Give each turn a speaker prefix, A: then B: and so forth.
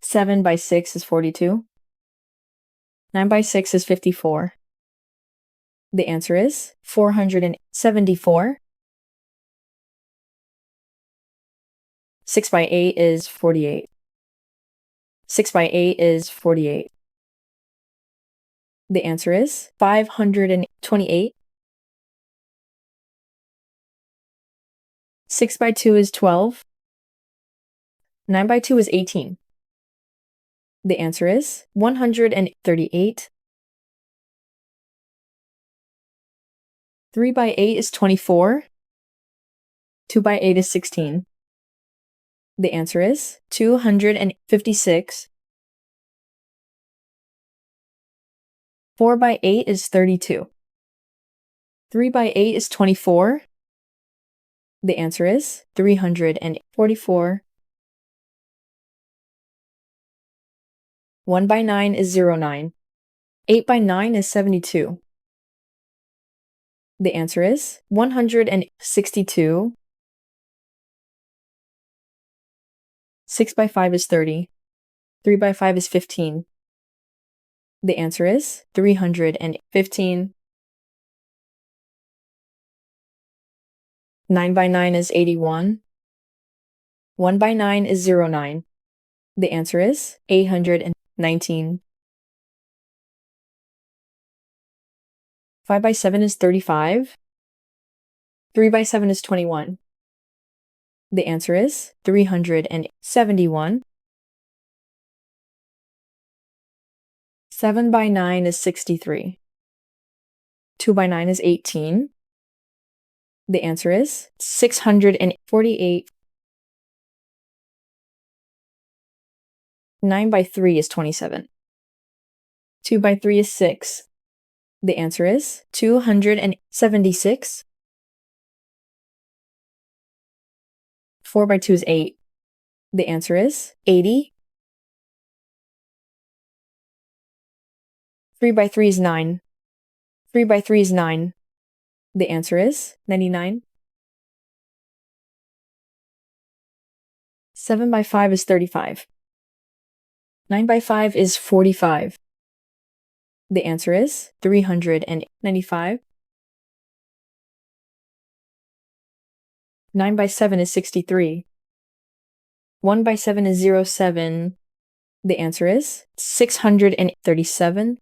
A: 7 by 6 is 42. 9 by 6 is 54. The answer is 474. 6 by 8 is 48. 6 by 8 is 48. The answer is 528. 6 by 2 is 12. 9 by 2 is 18. The answer is 138. 3 by 8 is 24. 2 by 8 is 16. The answer is 256. 4 by 8 is 32. 3 by 8 is 24. The answer is 344. 1 by 9 is 09. 8 by 9 is 72. The answer is 162. 6 by 5 is 30. 3 by 5 is 15. The answer is 315. 9 by 9 is 81. 1 by 9 is 09. The answer is 819. 5 by 7 is 35. 3 by 7 is 21. The answer is 371. 7 by 9 is 63. 2 by 9 is 18. The answer is 648. 9 by 3 is 27. 2 by 3 is 6. The answer is 276. 4 by 2 is 8. The answer is 80. 3 by 3 is 9. 3 by 3 is 9. The answer is 99. 7 by 5 is 35. 9 by 5 is 45. The answer is 395. 9 by 7 is 63. 1 by 7 is 07. The answer is 637.